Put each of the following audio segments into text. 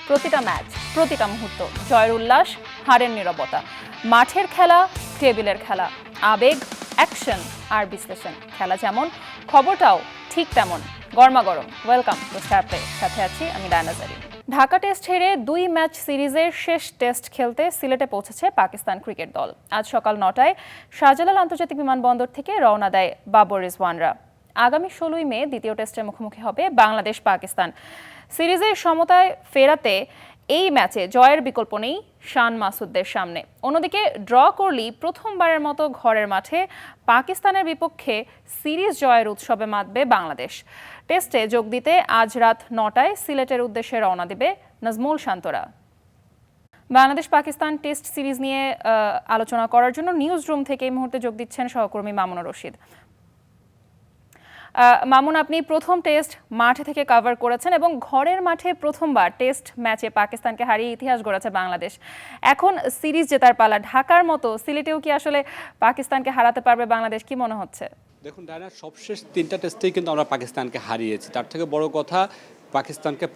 প্রতিটা ম্যাচ, প্রতিটা মুহূর্ত, জয়ের উল্লাস, হারের নীরবতা, মাঠের খেলা, টেবিলের খেলা, আবেগ, অ্যাকশন আর বিশ্লেষণ। খেলা যেমন, খবরটাও ঠিক তেমন গরমাগরম। ওয়েলকাম টু স্টার প্লে, সাথে আছি আমি ডায়না জারিন। ঢাকা টেস্ট হেরে 2 ম্যাচ সিরিজের শেষ টেস্ট খেলতে সিলেটে পৌঁছেছে পাকিস্তান ক্রিকেট দল। আজ সকাল 9টায় শাহজালাল আন্তর্জাতিক বিমানবন্দর থেকে রওনা দেয় বাবর রিজওয়ানরা। আগামী 16ই মে দ্বিতীয় টেস্টের মুখোমুখি হবে বাংলাদেশ পাকিস্তান। সিরিজের সমতায় ফেরাতে এই ম্যাচে জয়ের বিকল্প নেই শান মাসুদদের সামনে। অন্যদিকে ড্র করলেই প্রথমবারের মতো ঘরের মাঠে পাকিস্তানের বিপক্ষে সিরিজ জয়ের উৎসবে মাতবে বাংলাদেশ। টেস্টে যোগ দিতে আজ রাত 9টায় সিলেটের উদ্দেশ্যে রওনা দেবে নাজমুল শান্তরা। বাংলাদেশ পাকিস্তান টেস্ট সিরিজ নিয়ে আলোচনা করার জন্য নিউজ রুম থেকে এই মুহূর্তে যোগ দিচ্ছেন সহকর্মী মামুনুর রশিদ। মামুন, আপনি প্রথম টেস্ট মাঠে থেকে কভার করেছেন এবং ঘরের মাঠে প্রথমবার টেস্ট ম্যাচে পাকিস্তানকে হারিয়ে ইতিহাস গড়েছে বাংলাদেশ। এখন সিরিজ জেতার পালা। ঢাকার মতো সিলেটেও কি আসলে পাকিস্তানকে হারাতে পারবে বাংলাদেশ, কি মনে হচ্ছে? দেখুন ডায়না, সবশেষ 3টা টেস্টেই কিন্তু আমরা পাকিস্তানকে হারিয়েছি। তার থেকে বড় কথা,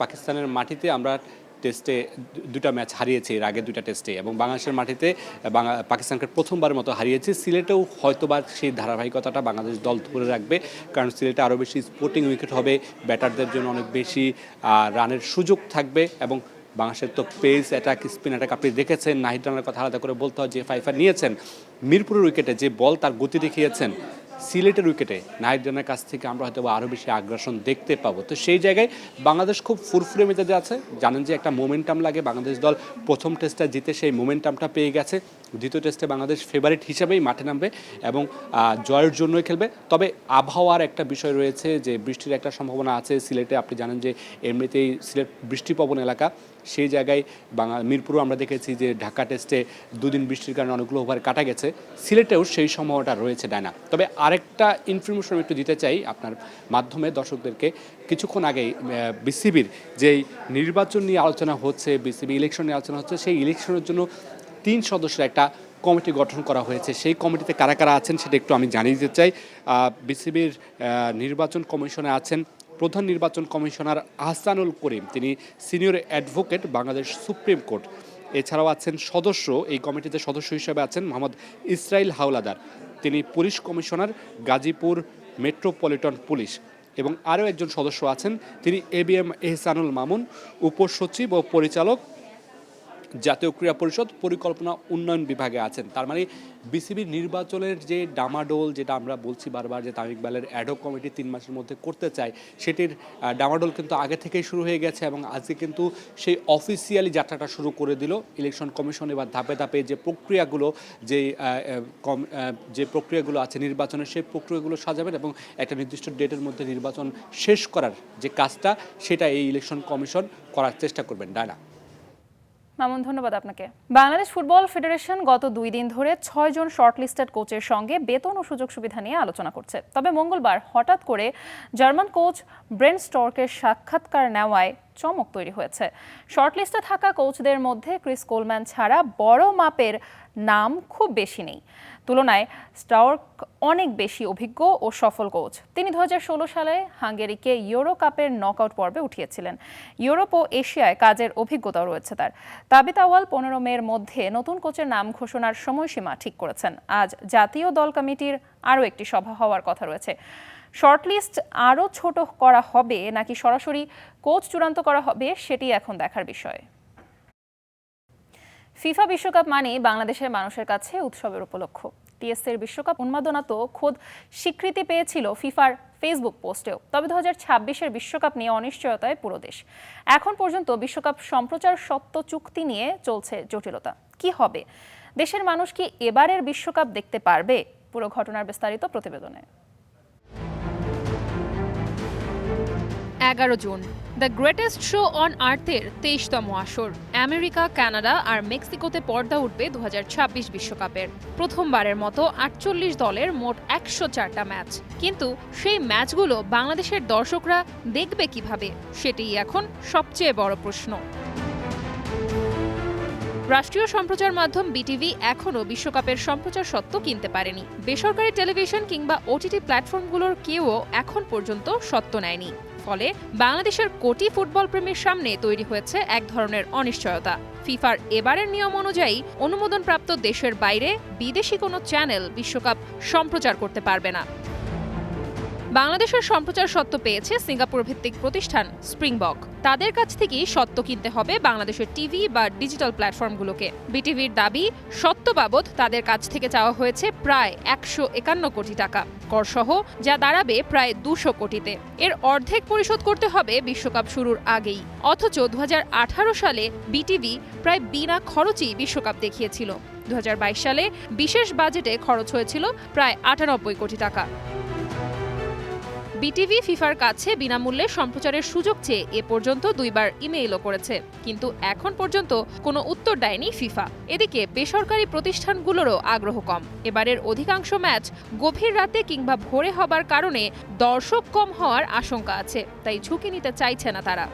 পাকিস্তানের মাটিতে আমরা টেস্টে 2টা ম্যাচ হারিয়েছি এর আগে 2টা টেস্টে, এবং বাংলাদেশের মাটিতে পাকিস্তানকে প্রথমবারের মতো হারিয়েছি। সিলেটেও হয়তোবা সেই ধারাবাহিকতাটা বাংলাদেশ দল ধরে রাখবে, কারণ সিলেটে আরও বেশি স্পোর্টিং উইকেট হবে, ব্যাটারদের জন্য অনেক বেশি রানের সুযোগ থাকবে। এবং বাংলাদেশের তো পেস অ্যাটাক, স্পিন অ্যাটাক আপনি দেখেছেন। নাহিদ রানার কথা আলাদা করে বলতে হয়, যে ফাইফার নিয়েছেন মিরপুরের উইকেটে যে বল তার গতি দেখিয়েছেন, সিলেটের উইকেটে নাহিদ রানার কাছ থেকে আমরা হয়তো আরও বেশি আগ্রাসন দেখতে পাবো। তো সেই জায়গায় বাংলাদেশ খুব ফুরফুরে মেজাজে আছে। জানেন যে একটা মোমেন্টাম লাগে, বাংলাদেশ দল প্রথম টেস্টটা জিতে সেই মোমেন্টামটা পেয়ে গেছে। দ্বিতীয় টেস্টে বাংলাদেশ ফেভারিট হিসেবেই মাঠে নামবে এবং জয়ের জন্যই খেলবে। তবে আবহাওয়ার একটা বিষয় রয়েছে, যে বৃষ্টির একটা সম্ভাবনা আছে সিলেটে। আপনি জানেন যে এমনিতেই সিলেট বৃষ্টিপ্রবণ এলাকা। সেই জায়গায় মিরপুরও আমরা দেখেছি যে ঢাকা টেস্টে 2 দিন বৃষ্টির কারণে অনেকগুলো ওভার কাটা গেছে। সিলেটেও সেই সম্ভাবনাটা রয়েছে ডায়না। তবে আরেকটা ইনফরমেশন একটু দিতে চাই আপনার মাধ্যমে দর্শকদেরকে। কিছুক্ষণ আগেই বিসিবির যেই নির্বাচন নিয়ে আলোচনা হচ্ছে, বিসিবি ইলেকশন নিয়ে আলোচনা হচ্ছে, সেই ইলেকশনের জন্য 3 সদস্যের একটা কমিটি গঠন করা হয়েছে। সেই কমিটিতে কারা কারা আছেন সেটা একটু আমি জানিয়ে দিতে চাই। বিসিবির নির্বাচন কমিশনে আছেন প্রধান নির্বাচন কমিশনার আহসানুল করিম, তিনি senior advocate Bangladesh supreme court. এছাড়াও আছেন সদস্য, এই কমিটিতে সদস্য হিসেবে আছেন মোহাম্মদ ইসরাইল হাওলাদার, তিনি police commissioner Gazipur metropolitan police. এবং আরও একজন সদস্য আছেন, তিনি এবিএম এহসানুল মামুন, উপসচিব ও পরিচালক, জাতীয় ক্রীড়া পরিষদ পরিকল্পনা উন্নয়ন বিভাগে আছেন। তার মানে বিসিবির নির্বাচনের যে ডামাডোল, যেটা আমরা বলছি বারবার, যে তামিম ইকবালের অ্যাডহক কমিটি 3 মাসের মধ্যে করতে চায়, সেটির ডামাডোল কিন্তু আগে থেকেই শুরু হয়ে গেছে। এবং আজকে কিন্তু সেই অফিসিয়ালি যাত্রাটা শুরু করে দিল ইলেকশন কমিশন। এবার ধাপে ধাপে যে প্রক্রিয়াগুলো আছে নির্বাচনের, সেই প্রক্রিয়াগুলো সাজাবেন এবং একটা নির্দিষ্ট ডেটের মধ্যে নির্বাচন শেষ করার যে কাজটা, সেটা এই ইলেকশন কমিশন করার চেষ্টা করবেন। ডায়না। মামুন, ধন্যবাদ আপনাকে। বাংলাদেশ ফুটবল ফেডারেশন গত 2 দিন ধরে 6 জন শর্টলিস্টেড কোচের সঙ্গে বেতন ও সুযোগ সুবিধা নিয়ে আলোচনা করছে। তবে মঙ্গলবার হঠাৎ করে জার্মান কোচ ব্রেন্ট স্টর্কের সাক্ষাৎকার নেওয়ায় চমক তৈরি হয়েছে। শর্টলিস্টে থাকা কোচদের মধ্যে ক্রিস কোলম্যান ছাড়া বড় মাপের নাম খুব বেশি নেই। তুলনায় স্টর্ক অনেক বেশি অভিজ্ঞ ও সফল কোচ। তিনি 2016 সালে হাঙ্গেরিকে ইউরো কাপের নকআউট পর্বে উঠিয়েছিলেন। ইউরোপ ও এশিয়ায় কাজের অভিজ্ঞতাও রয়েছে তার। তাবিত আউয়াল 15 মের মধ্যে নতুন কোচের নাম ঘোষণার সময়সীমা ঠিক করেছেন। আজ জাতীয় দল কমিটির আরও একটি সভা হওয়ার কথা রয়েছে। শর্টলিস্ট আরও ছোট করা হবে নাকি সরাসরি কোচ চূড়ান্ত করা হবে, সেটি এখন দেখার বিষয়। ফিফা বিশ্বকাপ মানে বাংলাদেশের মানুষের কাছে উৎসবের উপলক্ষ। টিএসসির বিশ্বকাপ উন্মাদনা তো খোদ স্বীকৃতি পেয়েছিল ফিফার ফেসবুক পোস্টেও। তবে 2026-এর বিশ্বকাপ নিয়ে অনিশ্চয়তায় পুরো দেশ। এখন পর্যন্ত বিশ্বকাপ সম্প্রচার সত্ত্ব চুক্তি নিয়ে চলছে জটিলতা। কি হবে? দেশের মানুষ কি এবারের বিশ্বকাপ দেখতে পারবে? পুরো ঘটনার বিস্তারিত প্রতিবেদনে। 11 জুন দ্য গ্রেটেস্ট শো অন আর্থের 23তম আসর। আমেরিকা, কানাডা আর মেক্সিকোতে পর্দা উঠবে 2026 বিশ্বকাপের। প্রথমবারের মতো 48 দলের মোট 104টা ম্যাচ। কিন্তু সেই ম্যাচগুলো বাংলাদেশের দর্শকরা দেখবে কিভাবে, সেটিই এখন সবচেয়ে বড় প্রশ্ন। রাষ্ট্রীয় সম্প্রচার মাধ্যম বিটিভি এখনও বিশ্বকাপের সম্প্রচার স্বত্ব কিনতে পারেনি। বেসরকারি টেলিভিশন কিংবা ওটিটি প্ল্যাটফর্মগুলোর কেউও এখন পর্যন্ত স্বত্ব নেয়নি। ফলে বাংলাদেশের কোটি ফুটবল প্রেমীর সামনে তৈরি হয়েছে এক ধরনের অনিশ্চয়তা। ফিফার এবারের নিয়ম অনুযায়ী অনুমোদনপ্রাপ্ত দেশের বাইরে বিদেশি কোনো চ্যানেল বিশ্বকাপ সম্প্রচার করতে পারবে না। বাংলাদেশের সম্প্রচার স্বত্ব পেয়েছে সিঙ্গাপুর ভিত্তিক প্রতিষ্ঠান স্প্রিংবক। তাদের কাছ থেকেই স্বত্ব কিনতে হবে বাংলাদেশের টিভি বা ডিজিটাল প্ল্যাটফর্মগুলোকে। বিটিভির দাবি, স্বত্ব বাবদ তাদের কাছ থেকে চাওয়া হয়েছে প্রায় 151 কোটি টাকা করসহ, যা দাঁড়াবে প্রায় 200 কোটিতে। এর অর্ধেক পরিশোধ করতে হবে বিশ্বকাপ শুরুর আগেই। অথচ 2018 সালে বিটিভি প্রায় বিনা খরচেই বিশ্বকাপ দেখিয়েছিল। 2022 সালে বিশেষ বাজেটে খরচ হয়েছিল প্রায় 98 কোটি টাকা। বিটিভি ফিফার কাছে বিনামূল্যে সম্প্রচারের সুযোগ চেয়ে এ পর্যন্ত 2 বার ইমেইলও করেছে, কিন্তু এখন পর্যন্ত কোনো উত্তর দেয়নি ফিফা। এদিকে বেসরকারি প্রতিষ্ঠানগুলোরও আগ্রহ কম। এবারের অধিকাংশ ম্যাচ গভীর রাতে কিংবা ভোরে হবার কারণে দর্শক কম হওয়ার আশঙ্কা আছে, তাই ঝুঁকি নিতে চাইছে না তারা।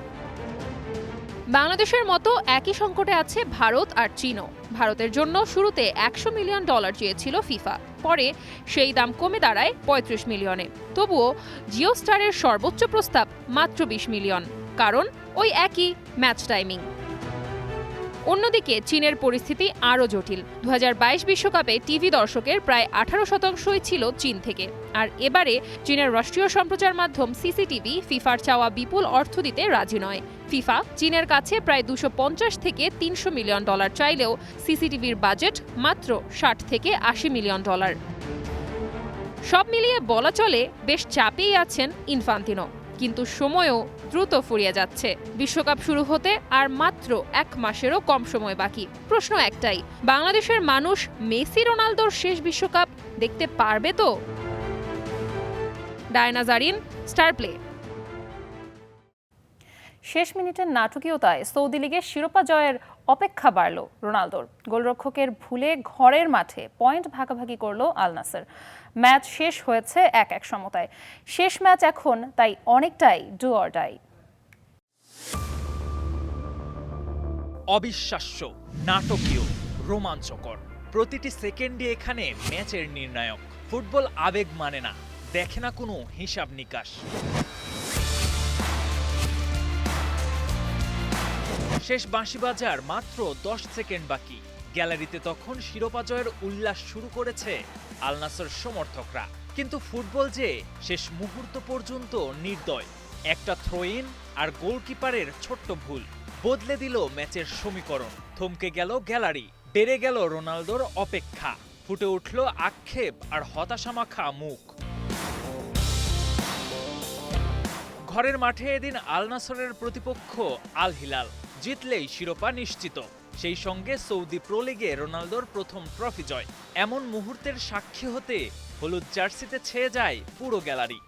বাংলাদেশের মতো একই সংকটে আছে ভারত আর চীনও। ভারতের জন্য শুরুতে $100 মিলিয়ন চেয়েছিল ফিফা, পরে সেই দাম কমে দাঁড়ায় 35 মিলিয়নে। তবুও জিও স্টারের সর্বোচ্চ প্রস্তাব মাত্র 20 মিলিয়ন, কারণ ওই একই ম্যাচ টাইমিং। অন্যদিকে চীনের পরিস্থিতি আরও জটিল। 2022 বিশ্বকাপে টিভি দর্শকের প্রায় 18%ই ছিল চীন থেকে। আর এবারে চীনের রাষ্ট্রীয় সম্প্রচার মাধ্যম সিসিটিভি ফিফার চাওয়া বিপুল অর্থ দিতে রাজি নয়। ফিফা চীনের কাছে প্রায় $250 থেকে $300 মিলিয়ন চাইলেও সিসিটিভির বাজেট মাত্র $60 থেকে $80 মিলিয়ন। সব মিলিয়ে বলা চলে বেশ চাপেই আছেন ইনফান্তিনো, কিন্তু সময়ও দ্রুত ফুরিয়ে যাচ্ছে। বিশ্বকাপ শুরু হতে আর মাত্র 1 মাসেরও কম সময় বাকি। প্রশ্ন একটাই, বাংলাদেশের মানুষ মেসি রোনালদোর শেষ বিশ্বকাপ দেখতে পারবে তো? Diana Zarin, star play. শেষ মিনিটের নাটকীয়তায় সৌদি লিগের শিরোপা জয়ের অপেক্ষা বাড়ল রোনালদোর। গোলরক্ষকের ভুলে ঘরের মাঠে পয়েন্ট ভাগাভাগি করল আল নাসের। ম্যাচ শেষ হয়েছে 1-1 সমতায়। শেষ ম্যাচ এখন তাই অনেকটাই ডু অর ডাই। অবিশ্বাস্য, নাটকীয়, রোমাঞ্চকর, প্রতিটি সেকেন্ডে এখানে ম্যাচের নির্ণায়ক। ফুটবল আবেগ মানে না, দেখে না কোনো হিসাব নিকাশ। শেষ বাঁশি বাজার মাত্র 10 সেকেন্ড বাকি। গ্যালারিতে তখন শিরোপা জয়ের উল্লাস শুরু করেছে আল নাসর সমর্থকরা। কিন্তু ফুটবল যে শেষ মুহূর্ত পর্যন্ত নির্দয়। একটা থ্রো ইন আর গোলকিপারের ছোট্ট ভুল বদলে দিল ম্যাচের সমীকরণ। থমকে গেল গ্যালারি, বেড়ে গেল রোনালদোর অপেক্ষা, ফুটে উঠল আক্ষেপ আর হতাশামাখা মুখ। ঘরের মাঠে এদিন আল নাসরের প্রতিপক্ষ আল হিলাল। জিতলেই শিরোপা নিশ্চিত, সেই সঙ্গে সৌদি প্রো লিগে রোনালদোর প্রথম ট্রফি জয়। এমন মুহূর্তের সাক্ষী হতে হলুদ জার্সিতে ছেয়ে যায় পুরো গ্যালারি।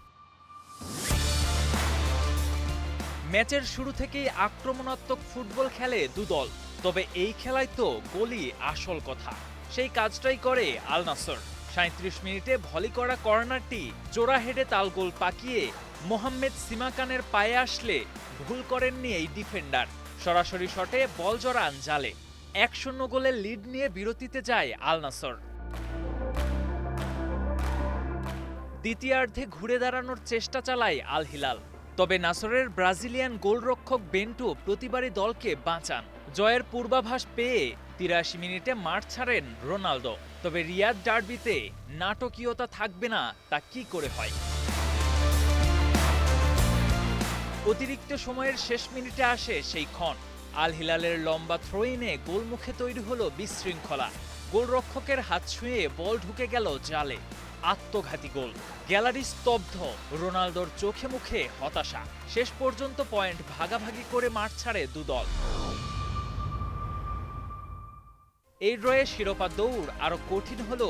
ম্যাচের শুরু থেকেই আক্রমণাত্মক ফুটবল খেলে দুদল, তবে এই খেলায় তো গোলই আসল কথা। সেই কাজটাই করে আল নাসর। 37 মিনিটে ভলি করা কর্নারটি জোড়া হেডে তাল গোল পাকিয়ে মোহাম্মেদ সিমাকানের পায়ে আসলে ভুল করেননি এই ডিফেন্ডার। সরাসরি শটে বল জড়ান জালে। 1-0 গোলের লিড নিয়ে বিরতিতে যায় আল নাসর। দ্বিতীয়ার্ধে ঘুরে দাঁড়ানোর চেষ্টা চালায় আল হিলাল, তবে নাসরের ব্রাজিলিয়ান গোলরক্ষক বেন্টু প্রতিবারই দলকে বাঁচান। জয়ের পূর্বাভাস পেয়ে 83 মিনিটে মাঠ ছাড়েন রোনালদো। তবে রিয়াদ ডার্বিতে নাটকীয়তা থাকবে না তা কি করে হয়। অতিরিক্ত সময়ের শেষ মিনিটে আসে সেই ক্ষণ। আল হিলালের লম্বা থ্রোইনে গোলমুখে তৈরি হলো বিশৃঙ্খলা। গোলরক্ষকের হাত ছুঁয়ে বল ঢুকে গেল জালে। আত্মঘাতী গোল। গ্যালারি স্তব্ধ, রোনালদোর চোখে মুখে হতাশা। শেষ পর্যন্ত পয়েন্ট ভাগাভাগি করে মাঠ ছাড়ে দুদল। এই ড্রয়ে শিরোপা দৌড় আরো কঠিন হলো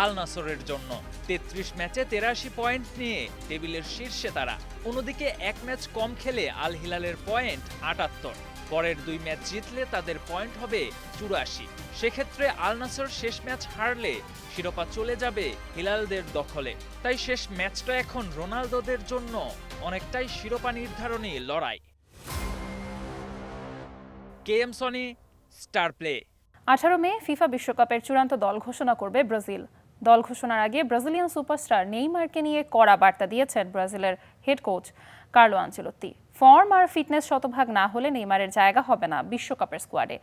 আল নাসরের জন্য। 33 ম্যাচে 83 পয়েন্ট নিয়ে টেবিলের শীর্ষে তারা। অন্যদিকে 1 ম্যাচ কম খেলে আল হিলালের পয়েন্ট 78। পরের 2 ম্যাচ জিতলে তাদের পয়েন্ট হবে 84। সেক্ষেত্রে আল নাসর শেষ ম্যাচ হারলে শিরোপা চলে যাবে হিলালদের দখলে। তাই শেষ ম্যাচটা এখন রোনালদোদের জন্য অনেকটাই শিরোপা নির্ধারণী লড়াই। KM Sony, star play. 18 মে ফিফা বিশ্বকাপের চূড়ান্ত দল ঘোষণা করবে ব্রাজিল। দল ঘোষণার আগে ব্রাজিলিয়ান সুপারস্টার নেইমারকে নিয়ে কড়া বার্তা দিয়েছেন ব্রাজিলের head coach Carlo Ancelotti. Form আর ফিটনেস শতভাগ না হলে নেইমারের জায়গা হবে না বিশ্বকাপের স্কোয়াডে।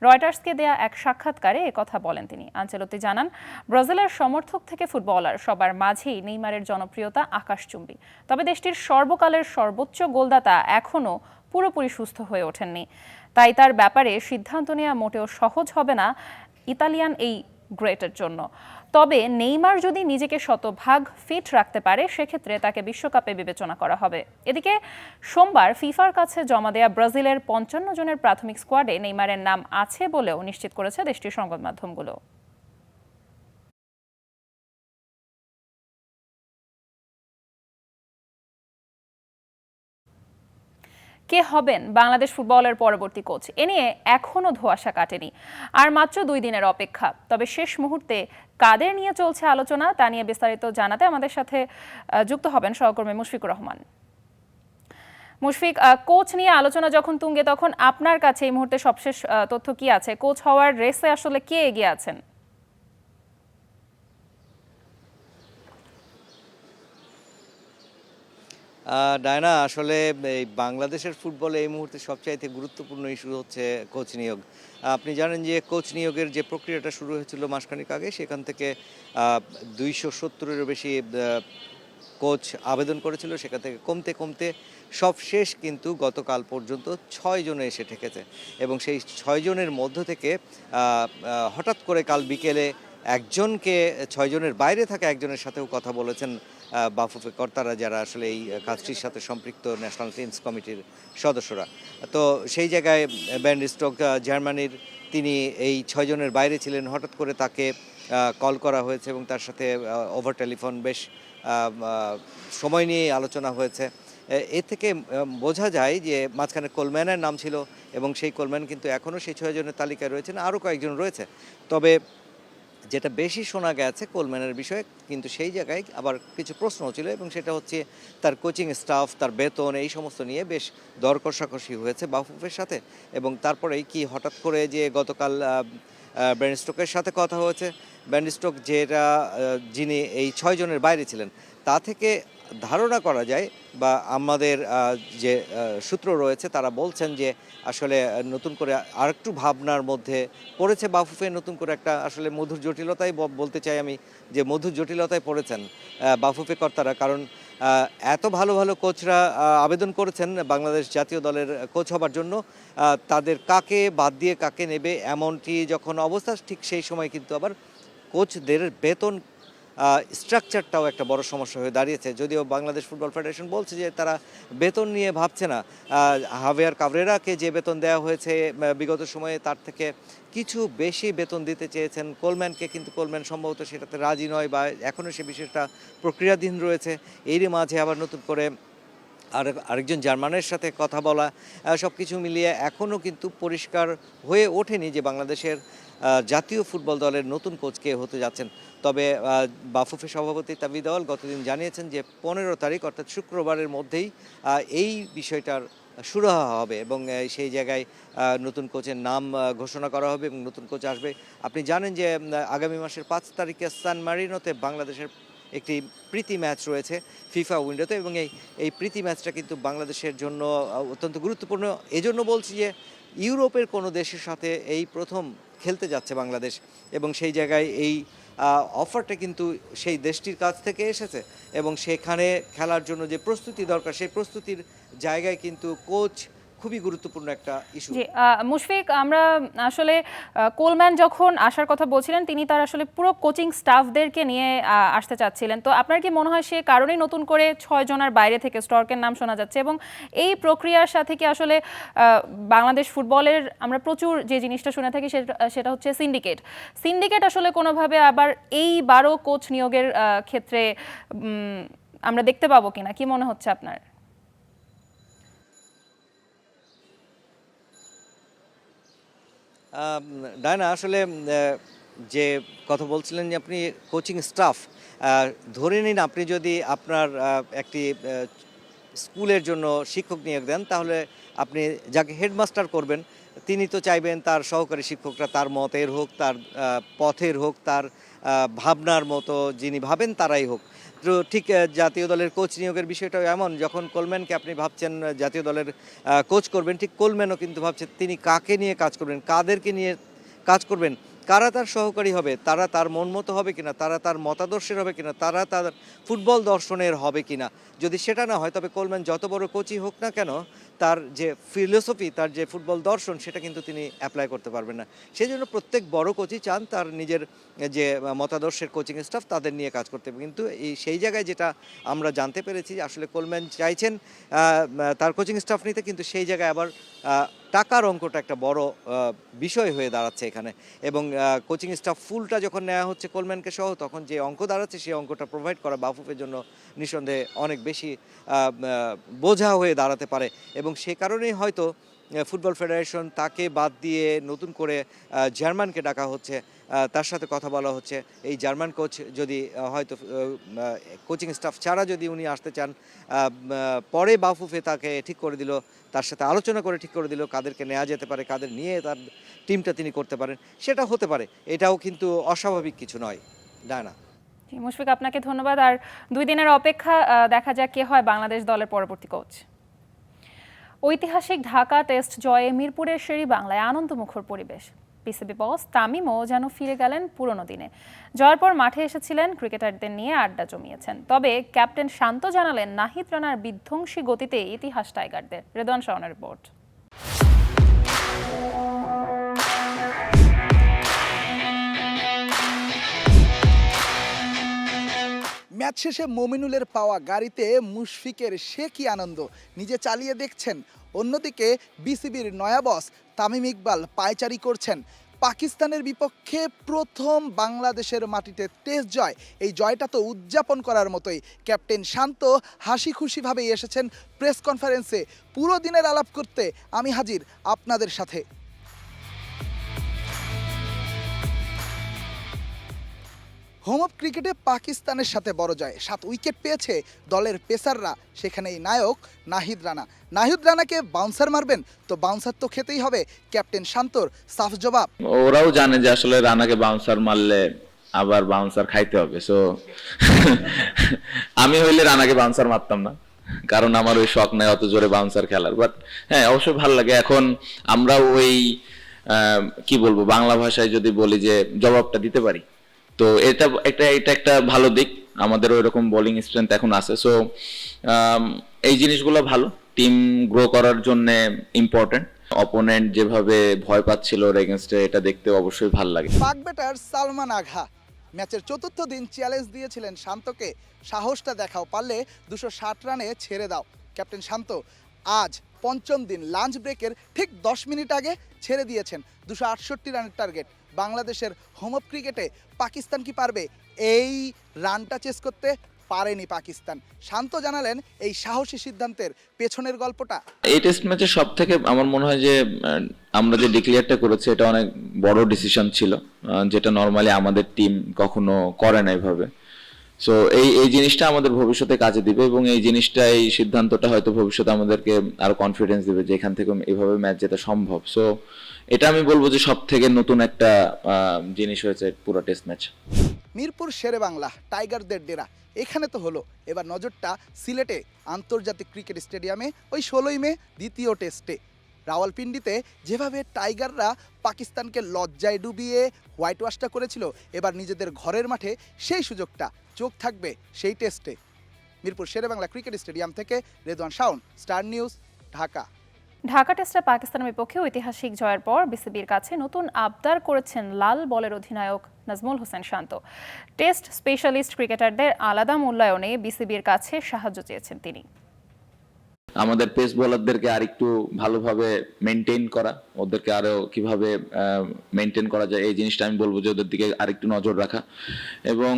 রয়টার্সকে দেয়া এক সাক্ষাৎকারে একথা বলেন তিনি। আনচেলত্তি জানান, ব্রাজিলের সমর্থক থেকে ফুটবলার সবার মাঝেই নেইমারের জনপ্রিয়তা আকাশচুম্বী। তবে দেশটির সর্বকালের সর্বোচ্চ গোলদাতা এখনও পুরোপুরি সুস্থ হয়ে ওঠেননি। তাই তার ব্যাপারে সিদ্ধান্ত নেওয়া মোটেও সহজ হবে না ইতালিয়ান এই গ্রেটের জন্য। তবে নেইমার যদি নিজেকে শতভাগ ফিট রাখতে পারে সেক্ষেত্রে তাকে বিশ্বকাপে বিবেচনা করা হবে। এদিকে সোমবার ফিফার কাছে জমা দেয়া ব্রাজিলের ৫৫ জনের প্রাথমিক স্কোয়াডে নেইমারের নাম আছে বলেও নিশ্চিত করেছে দেশটির সংবাদ মাধ্যমগুলো। কে হবেন বাংলাদেশ ফুটবলের পরবর্তী কোচ, এ নিয়ে এখনো ধোঁয়াশা কাটেনি। আর মাত্র ২ দিনের অপেক্ষা। তবে শেষ মুহূর্তে কাদের নিয়ে চলছে আলোচনা তা নিয়ে বিস্তারিত জানাতে আমাদের সাথে যুক্ত হবেন সহকর্মী মুশফিকুর রহমান। মুশফিক, কোচ নিয়ে আলোচনা যখন তুঙ্গে, তখন আপনার কাছে এই মুহূর্তে সবশেষ তথ্য কি আছে? কোচ হওয়ার রেসে আসলে কে এগিয়ে আছেন? ডায়না, আসলে এই বাংলাদেশের ফুটবলে এই মুহূর্তে সবচাইতে গুরুত্বপূর্ণ ইস্যু হচ্ছে কোচ নিয়োগ। আপনি জানেন যে কোচ নিয়োগের যে প্রক্রিয়াটা শুরু হয়েছিল মাসখানেক আগে, সেখান থেকে ২৭০-এরও বেশি কোচ আবেদন করেছিল। সেখান থেকে কমতে কমতে সবশেষ কিন্তু গতকাল পর্যন্ত ৬ জনে এসে ঠেকেছে। এবং সেই ৬ জনের মধ্য থেকে হঠাৎ করে কাল বিকেলে একজনকে, ৬ জনের বাইরে থাকা একজনের সাথেও কথা বলেছেন বাফুফে কর্তারা, যারা আসলে এই কাজটির সাথে সম্পৃক্ত ন্যাশনাল টিমস কমিটির সদস্যরা। তো সেই জায়গায় ব্যান্ড স্টক জার্মানির, তিনি এই ৬ জনের বাইরে ছিলেন। হঠাৎ করে তাকে কল করা হয়েছে এবং তার সাথে ওভার টেলিফোন বেশ সময় নিয়ে আলোচনা হয়েছে। এ থেকে বোঝা যায় যে মাঝখানে কোলম্যানের নাম ছিল এবং সেই কোলম্যান কিন্তু এখনও সেই ৬ জনের তালিকায় রয়েছেন, আরও কয়েকজন রয়েছে। তবে যেটা বেশি শোনা গেছে কোলম্যানের বিষয়ে, কিন্তু সেই জায়গায় আবার কিছু প্রশ্ন ছিল এবং সেটা হচ্ছে তার কোচিং স্টাফ, তার বেতন, এই সমস্ত নিয়ে বেশ দর কষাকষি হয়েছে বাফুফের সাথে। এবং তারপরেই কি হঠাৎ করে যে গতকাল ব্যান্ড স্টোকের সাথে কথা হয়েছে। ব্যান্ড স্টোক যিনি এই ৬ জনের বাইরে ছিলেন, তা থেকে ধারণা করা যায় বা আমাদের যে সূত্র রয়েছে তারা বলছেন যে আসলে নতুন করে আরেকটু ভাবনার মধ্যে পড়েছে বাফুফে। নতুন করে একটা আসলে মধুর জটিলতাই বলতে চাই আমি, যে মধুর জটিলতায় পড়েছেন বাফুফে কর্তারা। কারণ এত ভালো ভালো কোচরা আবেদন করেছেন বাংলাদেশ জাতীয় দলের কোচ হবার জন্য, তাদের কাকে বাদ দিয়ে কাকে নেবে এমনটি যখন অবস্থা, ঠিক সেই সময় কিন্তু আবার কোচদের বেতন স্ট্রাকচারটাও একটা বড় সমস্যা হয়ে দাঁড়িয়েছে। যদিও বাংলাদেশ ফুটবল ফেডারেশন বলছে যে তারা বেতন নিয়ে ভাবছে না। হাভিয়ার কাবরেরাকে যে বেতন দেওয়া হয়েছে বিগত সময়ে, তার থেকে কিছু বেশি বেতন দিতে চেয়েছেন কোলম্যানকে, কিন্তু কোলম্যান সম্ভবত সেটাতে রাজি নয় বা এখনও সে বিষয়টা প্রক্রিয়াধীন রয়েছে। এরই মাঝে আবার নতুন করে আরেকজন জার্মানের সাথে কথা বলা, সব কিছু মিলিয়ে এখনও কিন্তু পরিষ্কার হয়ে ওঠেনি যে বাংলাদেশের জাতীয় ফুটবল দলের নতুন কোচ কে হতে যাচ্ছেন। তবে বাফুফে সভাপতি তাবিদ আওয়াল গতদিন জানিয়েছেন যে ১৫ তারিখ অর্থাৎ শুক্রবারের মধ্যেই এই বিষয়টার সুরাহা হবে এবং সেই জায়গায় নতুন কোচের নাম ঘোষণা করা হবে এবং নতুন কোচ আসবে। আপনি জানেন যে আগামী মাসের ৫ তারিখে সান মারিনোতে বাংলাদেশের একটি প্রীতি ম্যাচ রয়েছে ফিফা উইন্ডোতে, এবং এই প্রীতি ম্যাচটা কিন্তু বাংলাদেশের জন্য অত্যন্ত গুরুত্বপূর্ণ। এজন্য বলছি যে ইউরোপের কোনো দেশের সাথে এই প্রথম খেলতে যাচ্ছে বাংলাদেশ, এবং সেই জায়গায় এই অফারটা কিন্তু সেই দেশটির কাছ থেকে এসেছে এবং সেখানে খেলার জন্য যে প্রস্তুতি দরকার, সেই প্রস্তুতির জায়গায় কিন্তু কোচ খুবই গুরুত্বপূর্ণ একটা ইস্যু। জি মুশফিক, আমরা আসলে কোলম্যান যখন আসার কথা বলছিলেন, তিনি তার আসলে পুরো কোচিং স্টাফদেরকে নিয়ে আসতে চাচ্ছিলেন। তো আপনার কি মনে হয় সে কারণেই নতুন করে ৬ জনের বাইরে থেকে স্টর্কের নাম শোনা যাচ্ছে? এবং এই প্রক্রিয়ার সাথে কি আসলে বাংলাদেশ ফুটবলের আমরা প্রচুর যে জিনিসটা শুনে থাকি সেটা হচ্ছে সিন্ডিকেট আসলে কোনোভাবে আবার এই ১২ কোচ নিয়োগের ক্ষেত্রে আমরা দেখতে পাবো কিনা, কি মনে হচ্ছে আপনার? ডায়না, আসলে যে কথা বলছিলেন যে আপনি কোচিং স্টাফ ধরে নিন, আপনি যদি আপনার একটি স্কুলের জন্য শিক্ষক নিয়োগ দেন, তাহলে আপনি যাকে হেডমাস্টার করবেন তিনি তো চাইবেন তার সহকারী শিক্ষকরা তার মতের হোক, তার পথের হোক, তার ভাবনার মতো যিনি ভাবেন তারাই হোক। তো ঠিক জাতীয় দলের কোচ নিয়োগের বিষয়টাও এমন, যখন কোলম্যানকে আপনি ভাবছেন জাতীয় দলের কোচ করবেন, ঠিক কোলম্যানও কিন্তু ভাবছেন তিনি কাকে নিয়ে কাজ করবেন, কাদেরকে নিয়ে কাজ করবেন, কারা তার সহকারী হবে, তারা তার মন মতো হবে কিনা, তারা তার মতাদর্শের হবে কিনা, তারা তার ফুটবল দর্শনের হবে কিনা। যদি সেটা না হয় তবে কোলম্যান যত বড় কোচই হোক না কেন, তার যে ফিলোসফি, তার যে ফুটবল দর্শন, সেটা কিন্তু তিনি অ্যাপ্লাই করতে পারবেন না। সেই জন্য প্রত্যেক বড় কোচই চান তার নিজের যে মতাদর্শের কোচিং স্টাফ তাদের নিয়ে কাজ করতে হবে। কিন্তু সেই জায়গায় যেটা আমরা জানতে পেরেছি, আসলে কোলম্যান চাইছেন তার কোচিং স্টাফ নিতে, কিন্তু সেই জায়গায় আবার টাকার অঙ্কটা একটা বড় বিষয় হয়ে দাঁড়াচ্ছে এখানে। এবং কোচিং স্টাফ ফুলটা যখন নেওয়া হচ্ছে কোলম্যানকে সহ, তখন যে অঙ্ক দাঁড়াচ্ছে সেই অঙ্কটা প্রোভাইড করা বাফুফের জন্য নিঃসন্দেহে অনেক বেশি বোঝা হয়ে দাঁড়াতে পারে। এবং সে কারণেই হয়তো ফুটবল ফেডারেশন তাকে বাদ দিয়ে নতুন করে জার্মানকে ডাকা হচ্ছে, তার সাথে কথা বলা হচ্ছে। এই জার্মান কোচ যদি হয়তো কোচিং স্টাফ ছাড়া যদি উনি আসতে চান, পরে বাফুফে তাকে ঠিক করে দিল, তার সাথে আলোচনা করে ঠিক করে দিল কাদেরকে নেওয়া যেতে পারে, কাদের নিয়ে তার টিমটা তিনি করতে পারেন, সেটা হতে পারে। এটাও কিন্তু অস্বাভাবিক কিছু নয়, ডায়না। মুশফিক, আপনাকে ধন্যবাদ। আর 2 দিনের অপেক্ষা, দেখা যাক কে হয় বাংলাদেশ দলের পরবর্তী কোচ। ঐতিহাসিক ঢাকা টেস্ট জয়ে মিরপুরের শেরি বাংলায় আনন্দমুখর পরিবেশ। পিসিবি বস তামিমও যেন ফিরে গেলেন পুরনো দিনে। জয়ের পর মাঠে এসেছিলেন, ক্রিকেটারদের নিয়ে আড্ডা জমিয়েছেন। তবে ক্যাপ্টেন শান্ত জানালেন নাহিদ রানার বিধ্বংসী গতিতে ইতিহাস টাইগারদের। রেদওয়ান শাওনের রিপোর্ট। ম্যাচ শেষে মমিনুলের পাওয়া গাড়িতে মুশফিকের সে কি আনন্দ, নিজে চালিয়ে দেখছেন। অন্যদিকে বিসিবির নয়া বস তামিম ইকবাল পায়চারি করছেন। পাকিস্তানের বিপক্ষে প্রথম বাংলাদেশের মাটিতে টেস্ট জয়, এই জয়টা তো উদযাপন করার মতোই। ক্যাপ্টেন শান্ত হাসি খুশিভাবেই এসেছেন প্রেস কনফারেন্সে। পুরো দিনের আলাপ করতে আমি হাজির আপনাদের সাথে। হোম অফ ক্রিকেটে পাকিস্তানের সাথে বড় জয়, 7 উইকেট পেয়েছে দলের পেসাররা, সেখানেই নায়ক নাহিদ রানা। নাহিদ রানাকে বাউন্সার মারবেন তো বাউন্সার তো খেতেই হবে, ক্যাপ্টেন শান্তর সাফ জবাব। ওরাও জানে যে আসলে রানাকে বাউন্সার মারলে আবার বাউন্সার খাইতে হবে, সো আমি হইলে রানাকে বাউন্সার মারতাম না, কারণ আমার ওই শখ নাই অত জোরে বাউন্সার খেলার। বাট হ্যাঁ, অবশ্যই ভালো লাগে। এখন আমরা ওই কি বলবো, বাংলা ভাষায় যদি বলি যে জবাবটা দিতে পারি, তো এটা একটা ভালো দিক। আমাদের ওই রকম বোলিং স্ট্রেংথ এখন আছে, সো এই জিনিসগুলো ভালো, টিম গ্রো করার জন্য ইম্পর্টেন্ট। অপোনেন্ট যেভাবে ভয় পাচ্ছিল ওর এগেইনস্টে, এটা দেখতে অবশ্যই ভালো লাগে। পাক ব্যাটার সালমান আগহা ম্যাচের 4র্থ দিন চ্যালেঞ্জ দিয়েছিলেন শান্তকে, সাহসটা দেখাও, পারলে 260 রানে ছেড়ে দাও। ক্যাপ্টেন শান্ত আজ 5ম দিন লাঞ্চ ব্রেকের ঠিক 10 মিনিট আগে ছেড়ে দিয়েছেন 268 রানের টার্গেট। বাংলাদেশের হোম অফ ক্রিকেটে পাকিস্তান কি পারবে? এই রানটা চেস করতে পারেনি পাকিস্তান। শান্ত জানালেন এই সাহসী সিদ্ধান্তের পেছনের গল্পটা। এই টেস্ট ম্যাচে সব থেকে আমার মনে হয় যে আমরা যে ডিক্লেয়ারটা করেছি এটা অনেক বড় ডিসিশন ছিল, যেটা নর্মালি আমাদের টিম কখনো করে না এইভাবে। সো এই জিনিসটা আমাদের ভবিষ্যতে কাজে দিবে, এবং এই জিনিসটা, এই সিদ্ধান্তটা হয়তো ভবিষ্যতে আমাদেরকে আরো কনফিডেন্স দিবে যে এখান থেকে এইভাবে ম্যাচ জেতা সম্ভব। সো এটা আমি বলবো যে সব থেকে নতুন একটা জিনিস হয়েছে পুরো টেস্ট ম্যাচ। মিরপুর শেরে বাংলা টাইগারদের ডেরা, এখানে তো হলো। এবার নজরটা সিলেটে আন্তর্জাতিক ক্রিকেট স্টেডিয়ামে ওই 16ই মে দ্বিতীয় টেস্টে। রাওয়ালপিন্ডিতে যেভাবে টাইগাররা পাকিস্তানকে লজ্জায় ডুবিয়ে হোয়াইট ওয়াশটা করেছিল, এবার নিজেদের ঘরের মাঠে সেই সুযোগটা। চোখ থাকবে সেই টেস্টে। মিরপুর শেরেবাংলা ক্রিকেট স্টেডিয়াম থেকে রেদওয়ান শাওন, স্টার নিউজ, ঢাকা। ঢাকা টেস্টে পাকিস্তানের বিপক্ষে ঐতিহাসিক জয়ের পর বিসিবির কাছে নতুন আবদার করেছেন লাল বলের অধিনায়ক নাজমুল হোসেন শান্ত। টেস্ট স্পেশালিস্ট ক্রিকেটারদের আলাদা মূল্যায়নে বিসিবির কাছে সাহায্য চেয়েছেন তিনি। আমাদের পেস বোলারদেরকে আরেকটু ভালোভাবে মেনটেন করা, ওদেরকে আরো কিভাবে মেনটেন করা যায়, এই জিনিসটা আমি বলবো যে ওদের দিকে আরেকটু নজর রাখা। এবং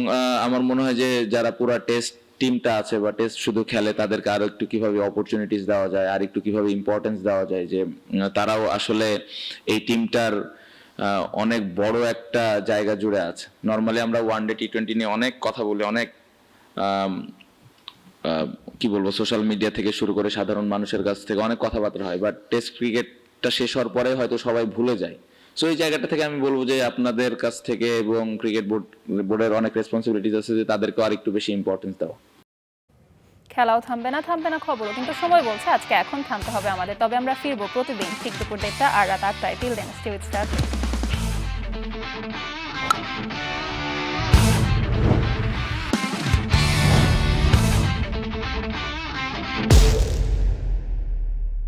আমার মনে হয় যে যারা পুরা টেস্ট টিমটা আছে বা টেস্ট শুধু খেলে, তাদেরকে আরো একটু কিভাবে অপরচুনিটিস দেওয়া যায়, আর একটু কিভাবে ইম্পর্টেন্স দেওয়া যায়, যে তারাও আসলে এই টিমটার অনেক বড় একটা জায়গা জুড়ে আছে। নর্মালি আমরা ওয়ানডে টি20 নিয়ে অনেক কথা বলি, অনেক কি বলবো, সোশ্যাল মিডিয়া থেকে শুরু করে সাধারণ মানুষের কাছ থেকে অনেক কথাবার্তা হয়, বাট টেস্ট ক্রিকেট ম্যাচটা শেষ হওয়ার পরে হয়তো সবাই ভুলে যায়। সো এই জায়গাটা থেকে আমি বলবো যে আপনাদের কাছ থেকে এবং ক্রিকেট বোর্ডের অনেক রেসপন্সিবিলিটিস আছে যে তাদেরকে আর একটু বেশি ইম্পর্টেন্স দেওয়া। খেলাও থামবে না খবরও, কিন্তু সময় বলছে আজকে এখন থামতে হবে আমাদের। তবে আমরা ফিরবো প্রতিদিন ঠিক দুপুর 1:30 আর রাত 8টায়। Till then stay with star.